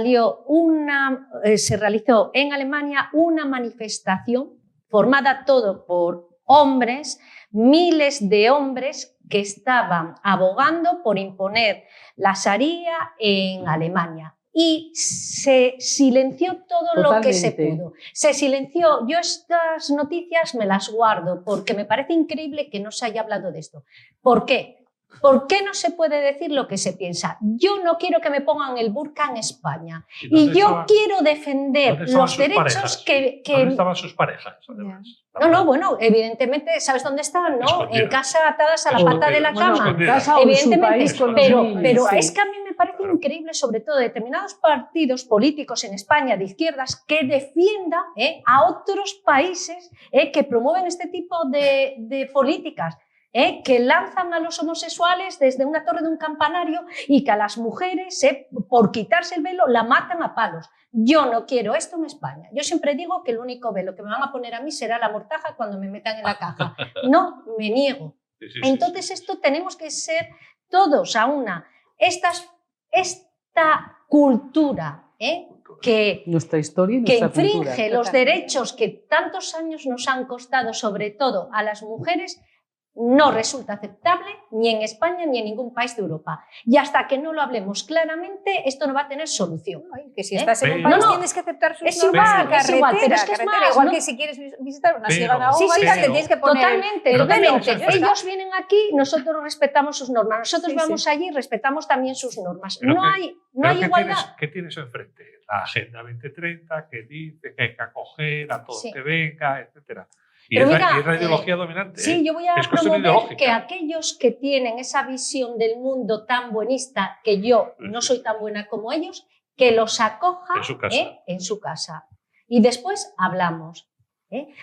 realizó en Alemania una manifestación formada todo por hombres, miles de hombres que estaban abogando por imponer la Sharia en Alemania. Y se silenció todo lo que se pudo. Se silenció. Yo estas noticias me las guardo porque me parece increíble que no se haya hablado de esto. ¿Por qué? ¿Por qué no se puede decir lo que se piensa? Yo no quiero que me pongan el burka en España. Y yo quiero defender los derechos que...
¿Dónde estaban sus parejas, además?
No, bueno, evidentemente, ¿sabes dónde estaban? No, en casa atadas a la pata de la cama. Evidentemente, pero es que a mí me parece increíble, sobre todo, determinados partidos políticos en España de izquierdas que defiendan a otros países que promueven este tipo de políticas. Que lanzan a los homosexuales desde una torre de un campanario y que a las mujeres, por quitarse el velo, la matan a palos. Yo no quiero esto en España. Yo siempre digo que el único velo que me van a poner a mí será la mortaja cuando me metan en la caja. No, me niego. Entonces esto tenemos que ser todos a una. Esta cultura que,
nuestra historia y
que
nuestra
infringe
cultura.
los derechos que tantos años nos han costado, sobre todo a las mujeres, no resulta aceptable ni en España ni en ningún país de Europa. Y hasta que no lo hablemos claramente, esto no va a tener solución.
Ay, que si estás en un país tienes que aceptar sus
es igual,
normas,
es igual, pero es que es más,
igual
¿no?
que si quieres visitar una sinagoga,
sí,
te tienes que poner...
Totalmente. Ellos vienen aquí, nosotros respetamos sus normas. Nosotros vamos allí y respetamos también sus normas. No hay igualdad.
¿Qué tienes enfrente? La Agenda 2030 que dice que hay que acoger a todo que venga, etcétera. Y es la ideología dominante.
Sí, yo voy a promover que aquellos que tienen esa visión del mundo tan buenista, que yo no soy tan buena como ellos, que los acoja en su casa. Y después hablamos.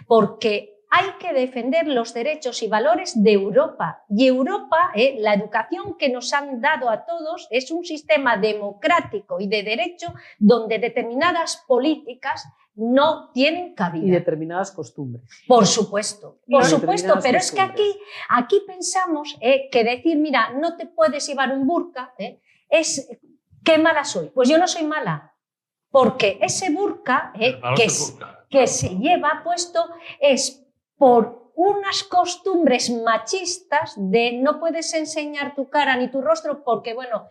Porque hay que defender los derechos y valores de Europa. Y Europa, la educación que nos han dado a todos, es un sistema democrático y de derecho donde determinadas políticas no tienen cabida.
Y determinadas costumbres.
Por supuesto, pero es que aquí pensamos que decir, mira, no te puedes llevar un burka, es qué mala soy. Pues yo no soy mala, porque ese burka que se lleva puesto es por unas costumbres machistas de no puedes enseñar tu cara ni tu rostro porque, bueno,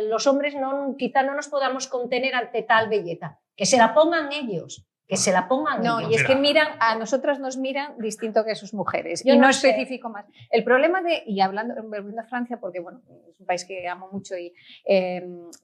los hombres quizá no nos podamos contener ante tal belleza. Que se la pongan ellos. Que se la pongan ellos.
No, y es que a nosotras nos miran distinto que a sus mujeres. Yo no especifico más. El problema y volviendo a Francia, porque bueno, es un país que amo mucho y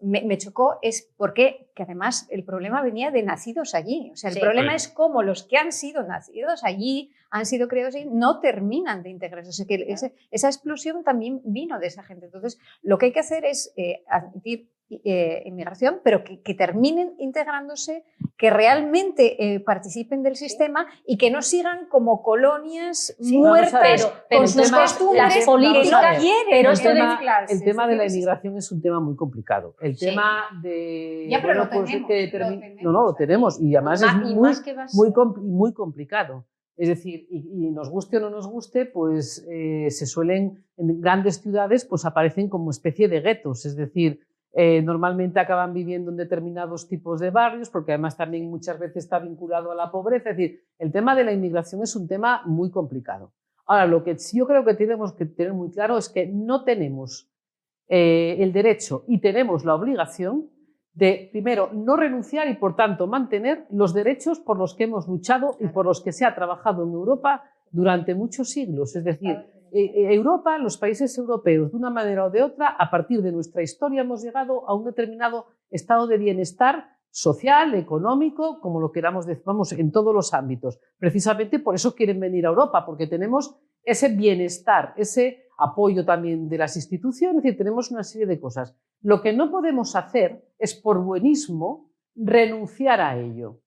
me chocó, es porque que además el problema venía de nacidos allí. O sea, el problema es cómo los que han sido nacidos allí, han sido criados allí, no terminan de integrarse. O sea, que esa explosión también vino de esa gente. Entonces, lo que hay que hacer es admitir inmigración, pero que terminen integrándose, que realmente participen del sistema y que no sigan como colonias muertas con sus costumbres
políticas.
Pero
el tema de la inmigración es un tema muy complicado. El tema de...
Ya, pero
lo tenemos y además es muy complicado. Es decir, y nos guste o no nos guste, pues se suelen, en grandes ciudades, pues aparecen como especie de guetos, es decir, normalmente acaban viviendo en determinados tipos de barrios, porque además también muchas veces está vinculado a la pobreza. Es decir, el tema de la inmigración es un tema muy complicado. Ahora, lo que yo creo que tenemos que tener muy claro es que no tenemos el derecho y tenemos la obligación de, primero, no renunciar y, por tanto, mantener los derechos por los que hemos luchado y por los que se ha trabajado en Europa durante muchos siglos. Es decir, Europa, los países europeos, de una manera o de otra, a partir de nuestra historia hemos llegado a un determinado estado de bienestar social, económico, como lo queramos decir, vamos, en todos los ámbitos. Precisamente por eso quieren venir a Europa, porque tenemos ese bienestar, ese apoyo también de las instituciones, es decir, tenemos una serie de cosas. Lo que no podemos hacer es, por buenismo, renunciar a ello.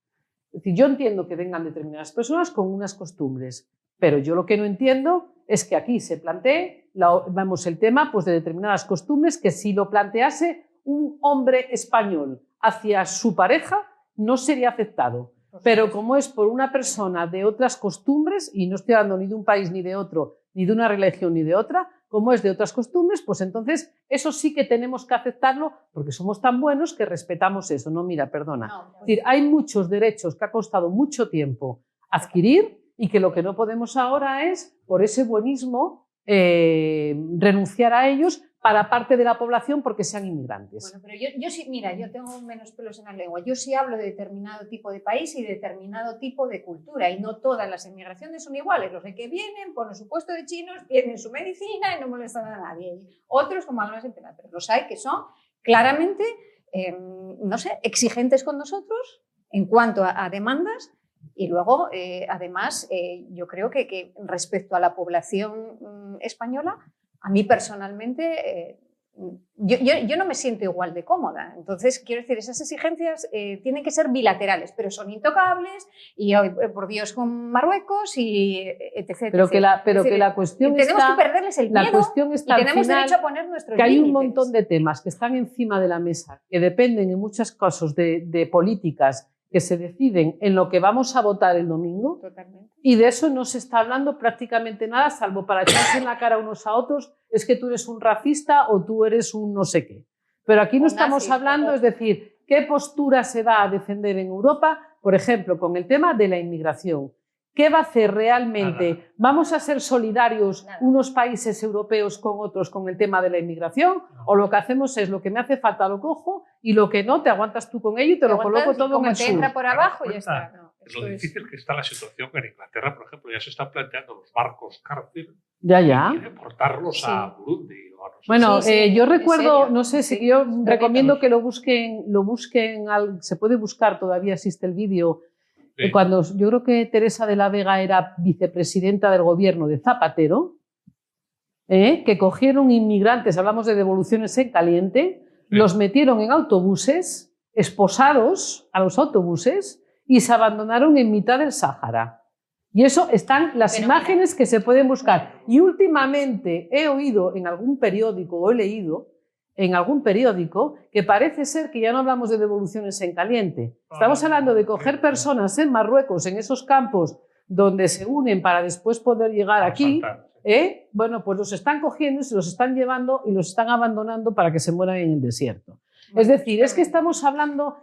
Es decir, yo entiendo que vengan determinadas personas con unas costumbres, pero yo lo que no entiendo es que aquí se plantee el tema pues, de determinadas costumbres que si lo plantease un hombre español hacia su pareja no sería aceptado. Pero como es por una persona de otras costumbres, y no estoy hablando ni de un país ni de otro, ni de una religión ni de otra, como es de otras costumbres, pues entonces eso sí que tenemos que aceptarlo porque somos tan buenos que respetamos eso. No, mira, perdona. Es decir, hay muchos derechos que ha costado mucho tiempo adquirir y que lo que no podemos ahora es, por ese buenismo, renunciar a ellos para parte de la población porque sean inmigrantes.
Bueno, pero yo sí, mira, yo tengo menos pelos en la lengua. Yo sí hablo de determinado tipo de país y de determinado tipo de cultura, y no todas las emigraciones son iguales. Los de que vienen, por supuesto de chinos, tienen su medicina y no molestan a nadie. Y otros, como algunas empresas, pero los hay que son claramente, no sé, exigentes con nosotros en cuanto a demandas. Y luego, además, yo creo que respecto a la población española, a mí personalmente, yo no me siento igual de cómoda. Entonces, quiero decir, esas exigencias tienen que ser bilaterales, pero son intocables, y hoy, por Dios, con Marruecos y etc.
Pero que la cuestión
tenemos
está,
que perderles el miedo,
la cuestión está
y tenemos
al final,
derecho a poner nuestros
que hay un
límites.
montón de temas que están encima de la mesa, que dependen en muchos casos de políticas que se deciden en lo que vamos a votar el domingo.
Totalmente.
Y de eso no se está hablando prácticamente nada, salvo para echarse en la cara unos a otros, es que tú eres un racista o tú eres un no sé qué. Pero aquí no estamos hablando, es decir, qué postura se va a defender en Europa, por ejemplo, con el tema de la inmigración. ¿Qué va a hacer realmente?
Nada.
¿Vamos a ser solidarios
Nada.
unos países europeos con otros con el tema de la inmigración? ¿O lo que hacemos es lo que me hace falta lo cojo y lo que no te aguantas tú con ello y te lo coloco todo en el
te
sur?
entra por abajo y ya
Cuenta
está. No,
Lo
esto es-
difícil que está la situación en Inglaterra, por ejemplo, ya se están planteando los barcos cárcel
Ya.
y deportarlos a Burundi. O a no sé
Bueno,
Sí,
yo
en
recuerdo,
serio,
no sé si
sí,
yo
terrible.
recomiendo que lo busquen, se puede buscar, todavía existe el vídeo,
Sí.
cuando yo creo que Teresa de la Vega era vicepresidenta del gobierno de Zapatero, que cogieron inmigrantes, hablamos de devoluciones en caliente, los metieron en autobuses, esposados a los autobuses, y se abandonaron en mitad del Sáhara. Y eso están las
Pero
imágenes que se pueden buscar. Y últimamente he oído en algún periódico, o he leído en algún periódico, que parece ser que ya no hablamos de devoluciones en caliente. Estamos hablando de coger personas en Marruecos, en esos campos donde se unen para después poder llegar aquí. Bueno, pues los están cogiendo y se los están llevando y los están abandonando para que se mueran en el desierto. Es decir, es que estamos hablando,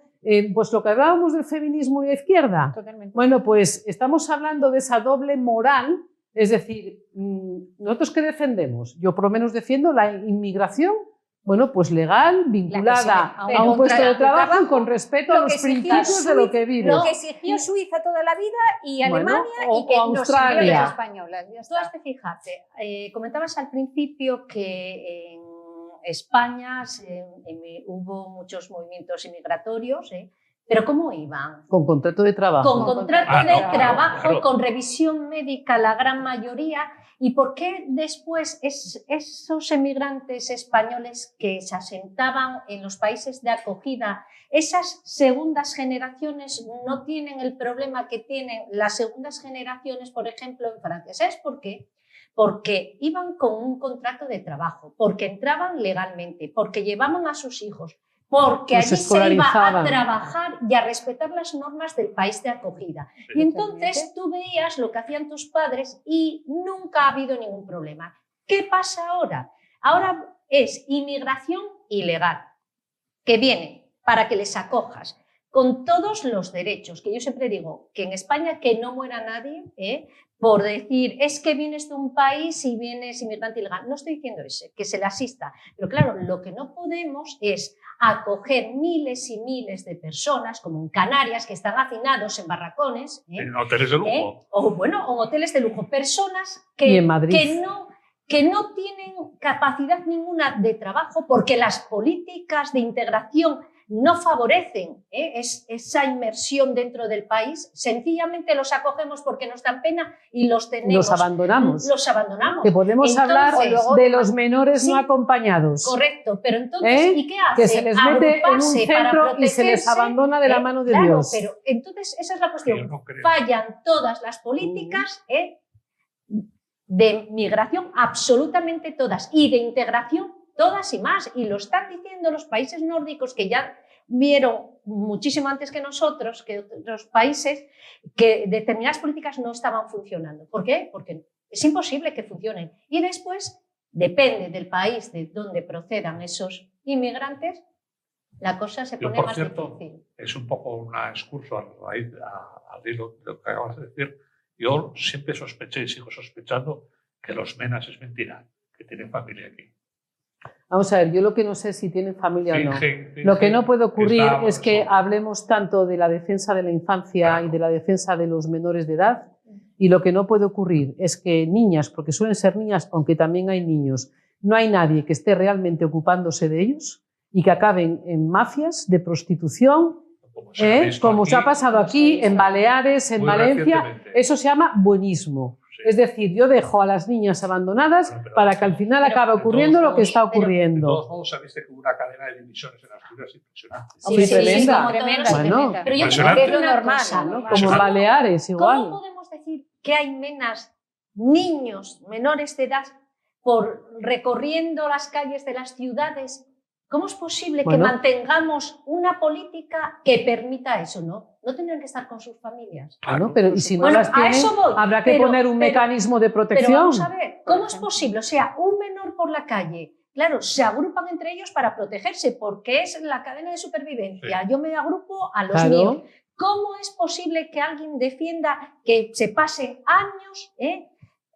pues lo que hablábamos del feminismo y la izquierda.
Totalmente.
Bueno, pues estamos hablando de esa doble moral, es decir, ¿nosotros qué defendemos? Yo por lo menos defiendo la inmigración, bueno, pues legal, vinculada a un puesto de trabajo y con respeto a los principios de lo que vives.
Lo que exigió Suiza toda la vida y Alemania,
Bueno,
y que
o
nos sirvió a
Australia.
las españolas. Ya
Tú
está.
has de fijarte, comentabas al principio que en España hubo muchos movimientos inmigratorios, pero ¿cómo iban?
Con contrato de trabajo.
Con contrato
Ah,
de
no,
trabajo,
claro.
con revisión médica la gran mayoría. ¿Y por qué después esos emigrantes españoles que se asentaban en los países de acogida, esas segundas generaciones no tienen el problema que tienen las segundas generaciones, por ejemplo, en Francia? ¿Sabes por qué? Porque iban con un contrato de trabajo, porque entraban legalmente, porque llevaban a sus hijos, porque
Los
allí se iba a
escolarizaban.
trabajar y a respetar las normas del país de acogida. Y entonces tú veías lo que hacían tus padres y nunca ha habido ningún problema. ¿Qué pasa ahora? Ahora es inmigración ilegal, que viene para que les acojas con todos los derechos, que yo siempre digo que en España que no muera nadie, por decir, es que vienes de un país y vienes inmigrante ilegal. No estoy diciendo eso, que se le asista. Pero claro, lo que no podemos es acoger miles y miles de personas, como en Canarias, que están hacinados en barracones.
En hoteles de lujo.
O bueno, en hoteles de lujo. Personas
Y en Madrid.
que no tienen capacidad ninguna de trabajo porque las políticas de integración no favorecen esa inmersión dentro del país. Sencillamente los acogemos porque nos dan pena y los tenemos.
Los abandonamos.
Los abandonamos.
Que podemos hablar de los menores no acompañados.
Correcto, pero entonces, ¿y qué hace?
Que se les mete en un
Agruparse para
centro y se les
protegerse,
abandona de la mano de
claro,
Dios.
Pero entonces esa es la cuestión.
Yo no creo.
Fallan todas las políticas de migración, absolutamente todas, y de integración, todas y más. Y lo están diciendo los países nórdicos, que ya vieron muchísimo antes que nosotros, que otros países, que determinadas políticas no estaban funcionando. ¿Por qué? Porque es imposible que funcionen. Y después, depende del país de donde procedan esos inmigrantes, la cosa se pone
Por
más
cierto,
difícil.
es un poco un excurso al hilo de lo que acabas de decir. Yo siempre sospeché y sigo sospechando que los menas es mentira, que tienen familia aquí.
Vamos a ver, yo lo que no sé es si tienen familia o no.
Fingen
Lo que no puede ocurrir
estamos,
es que
eso.
hablemos tanto de la defensa de la infancia
Claro.
y de la defensa de los menores de edad, y lo que no puede ocurrir es que niñas, porque suelen ser niñas, aunque también hay niños, no hay nadie que esté realmente ocupándose de ellos y que acaben en mafias de prostitución, como se ha pasado aquí, en Baleares, en
muy
Valencia.
recientemente.
Eso se llama buenismo.
Sí.
Es decir, yo dejo a las niñas abandonadas
Pero-
para que al final
pero-
acabe ocurriendo lo que está
pero-
De
ocurriendo.
todos modos, sabéis que hubo una cadena de divisiones en Asturias impresionante.
Sí, tremenda.
como
Tremenda,
todos.
Bueno,
tremenda.
Pero yo
Impresionante.
creo que
Es lo
una
normal,
cosa,
¿no?
Como
Impresionante.
en Baleares, igual.
¿Cómo podemos decir que hay niños menores de edad recorriendo las calles de las ciudades? ¿Cómo es posible
Bueno.
que mantengamos una política que permita eso? No tendrían que estar con sus familias.
Bueno, pero y si no
Bueno,
las
a
tienen,
eso voy,
habrá que
pero-
poner un
pero-
mecanismo de
Pero
protección.
vamos a ver, ¿cómo es posible? O sea, un menor por la calle, claro, se agrupan entre ellos para protegerse porque es la cadena de supervivencia.
Sí.
Yo me agrupo a los
Claro.
míos. ¿Cómo es posible que alguien defienda que se pasen años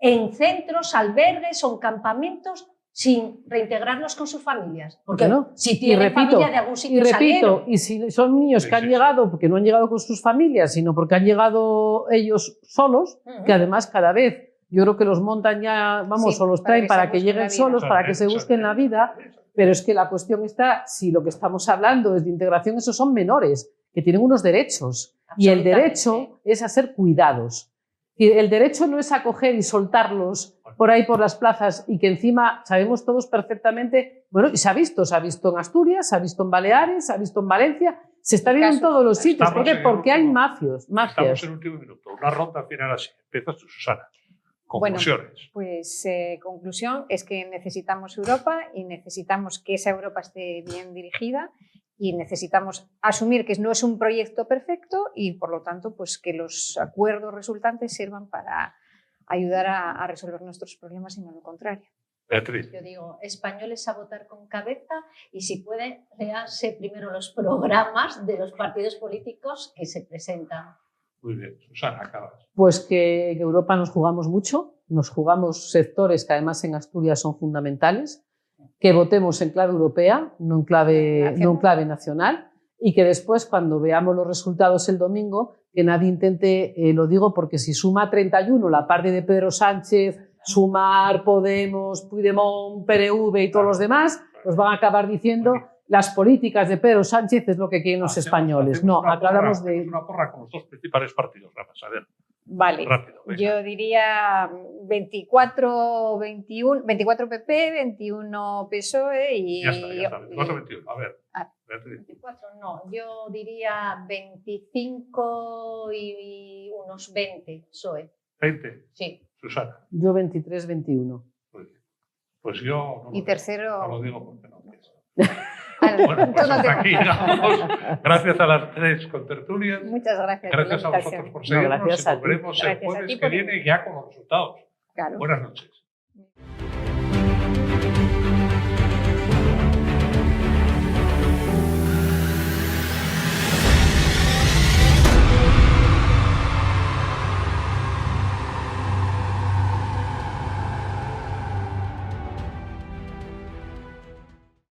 en centros, albergues o en campamentos sin reintegrarlos con sus familias? Porque
Bueno,
si
y
tienen
repito,
familia de algún sitio
Y repito,
salieron.
y si son niños
Sí,
que han
sí, sí.
llegado, porque no han llegado con sus familias, sino porque han llegado ellos solos,
Ujú.
que además cada vez yo creo que los montan ya, vamos,
Sí,
o los
para
traen
que
para
se
que
busquen
lleguen
la vida.
solos, para que se busquen la vida, pero es que la cuestión está, si lo que estamos hablando es de integración, esos son menores, que tienen unos derechos, y el
Absolutamente.
derecho es a ser cuidados. Y el derecho no es a coger y soltarlos por ahí por las plazas y que encima sabemos todos perfectamente, bueno, y se ha visto en Asturias, se ha visto en Baleares, se ha visto en Valencia, se está viendo en
Casos.
todos los sitios. ¿Por
Estamos
qué?
en el
Porque hay
último-
mafias.
Estamos en el último minuto. Una ronda final así. Empiezas tú, Susana. Conclusiones.
Pues conclusión es que necesitamos Europa y necesitamos que esa Europa esté bien dirigida y necesitamos asumir que no es un proyecto perfecto y por lo tanto pues que los acuerdos resultantes sirvan para ayudar a resolver nuestros problemas y no lo contrario.
Beatriz.
Yo digo, españoles a votar con cabeza y si puede, learse primero los programas de los partidos políticos que se presentan.
Muy bien. Susana, acabas.
Pues que en Europa nos jugamos mucho, nos jugamos sectores que además en Asturias son fundamentales, que votemos en clave europea, no en clave nacional, y que después cuando veamos los resultados el domingo, que nadie intente, lo digo porque si suma 31 la parte de Pedro Sánchez, Sumar, Podemos, Puigdemont, PNV y todos los demás, pues van a acabar diciendo las políticas de Pedro Sánchez es lo que quieren los españoles.
Hacemos
No,
una
aclaramos
porra,
de...
una porra con los dos principales partidos. Vamos a ver.
Vale,
Rápido, venga.
yo diría 24 PP, 21 PSOE y...
Ya está. 24-21. A ver.
Ah.
Beatriz.
24 no, yo diría 25 y unos 20 PSOE.
20.
Sí.
Susana.
Yo 23-21.
Muy bien. Pues yo no
Y
lo
tercero-
digo. No lo digo porque no pienso.
Al-
Bueno, pues
tú no te-
hasta aquí llegamos. Gracias a las tres contertulias.
Muchas gracias.
Gracias
por
a
la
vosotros
invitación.
por
No,
seguirnos
gracias
y
a ti.
volveremos el
Gracias a
jueves
ti
que
por-
viene ya con los resultados.
Claro.
Buenas noches.